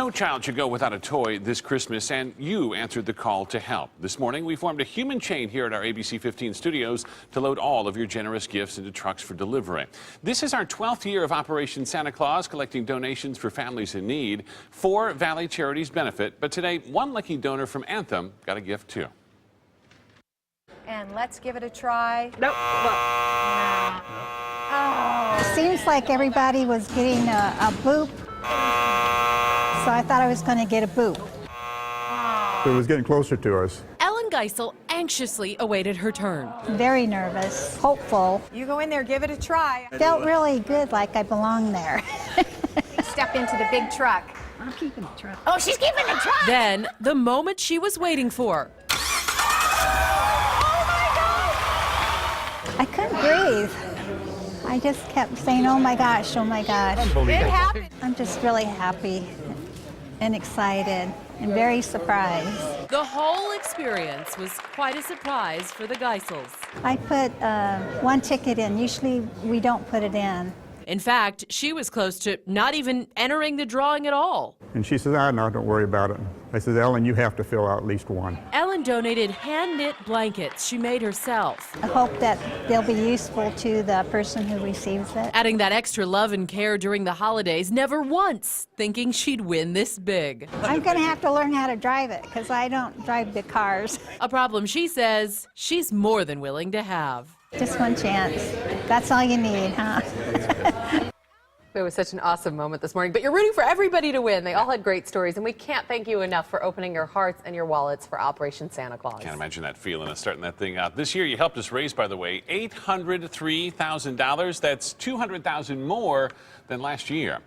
No child should go without a toy this Christmas, and you answered the call to help. This morning, we formed a human chain here at our ABC 15 studios to load all of your generous gifts into trucks for delivery. This is our 12th year of Operation Santa Claus, collecting donations for families in need. 4 Valley charities benefit, but today, one lucky donor from Anthem got a gift too. And let's give it a try. Nope. Oh. Seems like everybody was getting a boop, so I thought I was going to get a boop. It was getting closer to us. Ellen Geisel anxiously awaited her turn. Very nervous, hopeful. You go in there, give it a try. Felt really good, like I belonged there. Step into the big truck. I'm keeping the truck. Oh, she's keeping the truck! Then, the moment she was waiting for. I couldn't breathe. I just kept saying, oh my gosh, oh my gosh. It happened. I'm just really happy and excited and very surprised. The whole experience was quite a surprise for the Geisels. I put 1 ticket in. Usually we don't put it in. In fact, she was close to not even entering the drawing at all. And she says, no, don't worry about it. I said, Ellen, you have to fill out at least one. Ellen donated hand-knit blankets she made herself, I hope that they'll be useful to the person who receives it. adding that extra love and care during the holidays, never once thinking she'd win this big. I'm going to have to learn how to drive it because I don't drive big cars. A problem she says she's more than willing to have. Just one chance. That's all you need, huh? It was such an awesome moment this morning, but you're rooting for everybody to win. They all had great stories, and we can't thank you enough for opening your hearts and your wallets for Operation Santa Claus. Can't imagine that feeling of starting that thing out. This year, you helped us raise, by the way, $803,000. That's $200,000 more than last year.